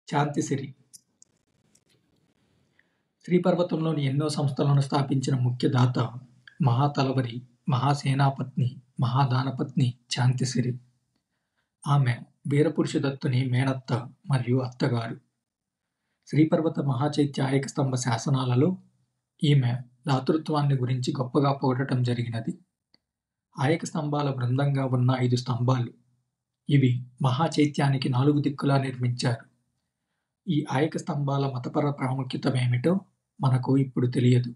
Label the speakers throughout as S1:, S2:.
S1: శాంతిసిరి శ్రీపర్వతంలోని ఎన్నో సంస్థలను స్థాపించిన ముఖ్యదాత, మహాతలవరి, మహాసేనాపత్ని, మహాదానపత్ని శాంతిసిరి. ఆమె వీరపురుషదత్తుని మేనత్త మరియు అత్తగారు. శ్రీపర్వత మహాచైత్య ఆయక స్తంభ శాసనాలలో ఈమె దాతృత్వాన్ని గురించి గొప్పగా పొగడటం జరిగినది. ఆయక స్తంభాల బృందంగా ఉన్న 5 స్తంభాలు. ఇవి మహాచైత్యానికి 4 దిక్కులా నిర్మించారు. ఈ ఆయక స్తంభాల మతపర ప్రాముఖ్యతమేమిటో మనకు ఇప్పుడు తెలియదు.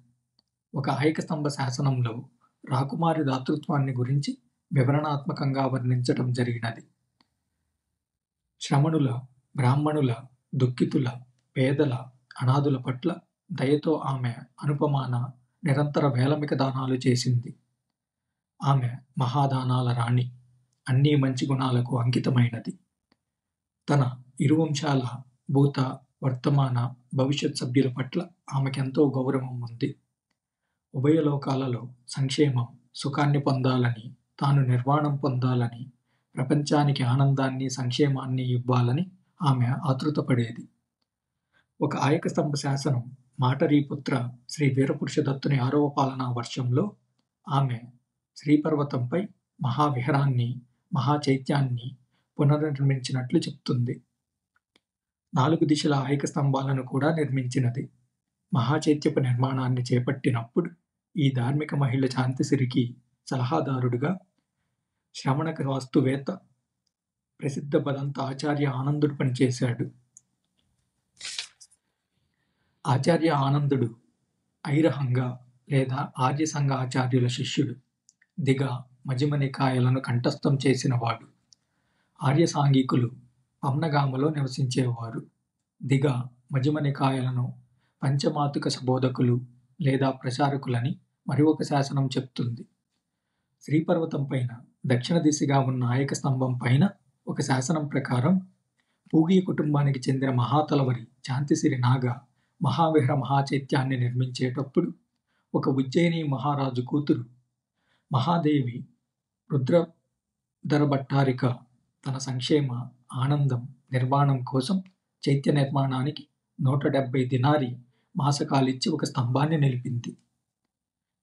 S1: ఒక ఆయక స్తంభ శాసనంలో రాకుమారి దాతృత్వాన్ని గురించి వివరణాత్మకంగా వర్ణించటం జరిగినది. శ్రమణుల, బ్రాహ్మణుల, దుఃఖితుల, పేదల, అనాథుల పట్ల దయతో ఆమె అనుపమాన నిరంతర వేలమిక దానాలు చేసింది. ఆమె మహాదానాల రాణి, అన్ని మంచి గుణాలకు అంకితమైనది. తన ఇరువంశాల భూత, వర్తమాన, భవిష్యత్ సభ్యుల పట్ల ఆమెకెంతో గౌరవం ఉంది. ఉభయలోకాలలో సంక్షేమం, సుఖాన్ని పొందాలని, తాను నిర్వాణం పొందాలని, ప్రపంచానికి ఆనందాన్ని, సంక్షేమాన్ని ఇవ్వాలని ఆమె ఆతృతపడేది. ఒక ఆయక స్తంభ శాసనం మాటరీపుత్ర శ్రీ వీరపురుషదత్తుని 6వ పాలనా వర్షంలో ఆమె శ్రీపర్వతంపై మహావిహారాన్ని, మహాచైత్యాన్ని పునర్నిర్మించినట్లు చెప్తుంది. 4 దిశల ఆయక స్తంభాలను కూడా నిర్మించినది. మహాచైత్యపు నిర్మాణాన్ని చేపట్టినప్పుడు ఈ ధార్మిక మహిళ శాంతిసిరికి సలహాదారుడుగా శ్రమణక వాస్తువేత్త ప్రసిద్ధ బదంత ఆచార్య ఆనందుడు పనిచేశాడు. ఆచార్య ఆనందుడు ఐరహంగ లేదా ఆర్యసంఘ ఆచార్యుల శిష్యుడు. దిగ, మజిమ నికాయలను కంఠస్థం చేసినవాడు. ఆర్య సాంఘికులు పమ్నగామలో నివసించేవారు. దిగ, మజిమ నికాయలను పంచమాతుక బోధకులు లేదా ప్రచారకులని మరి ఒక శాసనం చెప్తుంది. శ్రీపర్వతం పైన దక్షిణ దిశగా ఉన్న ఆయక స్తంభం పైన ఒక శాసనం ప్రకారం పూగి కుటుంబానికి చెందిన మహాతలవరి శాంతిసిరి నాగ మహావిహార మహాచైత్యాన్ని నిర్మించేటప్పుడు ఒక ఉజ్జయిని మహారాజు కూతురు మహాదేవి రుద్రధర భట్టారిక తన సంక్షేమ, ఆనందం, నిర్మాణం కోసం చైత్య నిర్మాణానికి 170 దినారి మాసకాలిచ్చి ఒక స్తంభాన్ని నిలిపింది.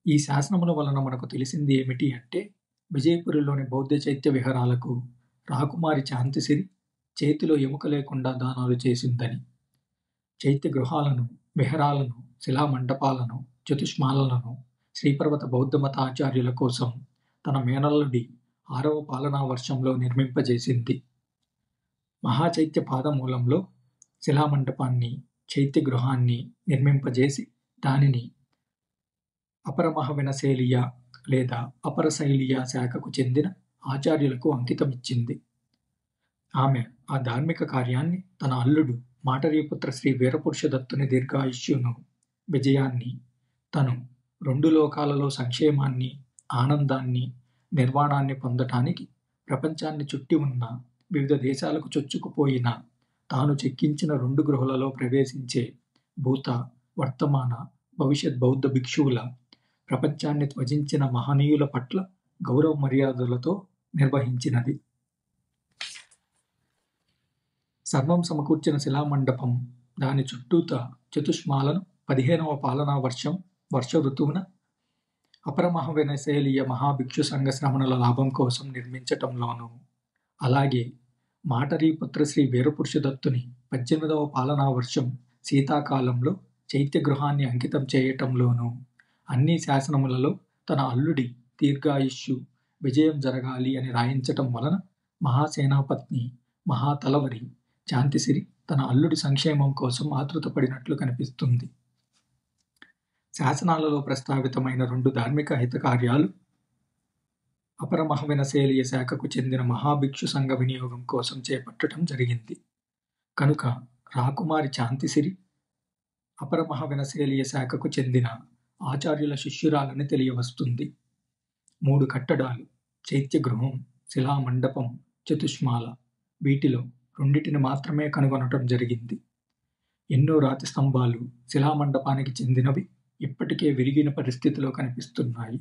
S1: ఈ శాసనముల వలన మనకు తెలిసింది ఏమిటి అంటే, విజయపురిలోని బౌద్ధ చైత్య విహారాలకు రాకుమారి శాంతిసిరి చేతిలో ఎముక లేకుండా దానాలు చేసిందని. చైత్య గృహాలను, విహారాలను, శిలామండపాలను, చతుష్మాలను శ్రీపర్వత బౌద్ధ మత ఆచార్యుల కోసం తన మేనల్లుడి 6వ పాలనా వర్షంలో నిర్మింపజేసింది. మహాచైత్య పాదమూలంలో శిలామండపాన్ని, చైత్య గృహాన్ని నిర్మింపజేసి దానిని అపరమహవినశైలియ లేదా అపరశైలియ శాఖకు చెందిన ఆచార్యులకు అంకితమిచ్చింది. ఆమె ఆ ధార్మిక కార్యాన్ని తన అల్లుడు మాటరీపుత్ర శ్రీ వీరపురుషదత్తుని దీర్ఘాయుష్యును, విజయాన్ని, తను 2 లోకాలలో సంక్షేమాన్ని, ఆనందాన్ని, నిర్వాణాన్ని పొందటానికి ప్రపంచాన్ని చుట్టి ఉన్న వివిధ దేశాలకు చొచ్చుకుపోయిన తాను చెక్కించిన 2 గృహలలో ప్రవేశించే భూత, వర్తమాన, భవిష్యత్ బౌద్ధ భిక్షువుల, ప్రపంచాన్ని త్వజించిన మహనీయుల పట్ల గౌరవ మర్యాదలతో నిర్వహించినది. సర్వం సమకూర్చిన శిలామండపం, దాని చుట్టూత చతుష్మాలను 15వ పాలనా వర్ష ఋతువున అపరమహవినశైలియ మహాభిక్షు సంఘ శ్రమణుల లాభం కోసం నిర్మించటంలోనూ, అలాగే మాటరీపుత్ర శ్రీ వీరపురుషదత్తుని 18వ పాలనా వర్షం శీతాకాలంలో చైత్య గృహాన్ని అంకితం చేయటంలోనూ అన్ని శాసనములలో తన అల్లుడి దీర్ఘాయుష్యు, విజయం జరగాలి అని రాయించటం వలన మహాసేనాపత్ని, మహాతలవరి శాంతిసిరి తన అల్లుడి సంక్షేమం కోసం ఆతృతపడినట్లు కనిపిస్తుంది. శాసనాలలో ప్రస్తావితమైన 2 ధార్మిక హితకార్యాలు అపరమహవినశైలియ శాఖకు చెందిన మహాభిక్షు సంఘ వినియోగం కోసం చేపట్టడం జరిగింది. కనుక రాకుమారి శాంతిసిరి అపరమహవినశైలియ శాఖకు చెందిన ఆచార్యుల శిష్యురాలని తెలియవస్తుంది. 3 కట్టడాలు, చైత్యగృహం, శిలామండపం, చతుష్మాల, వీటిలో 2 మాత్రమే కనుగొనటం జరిగింది. ఎన్నో రాతి స్తంభాలు శిలామండపానికి చెందినవి ఇప్పటికే విరిగిన పరిస్థితిలో కనిపిస్తున్నాయి.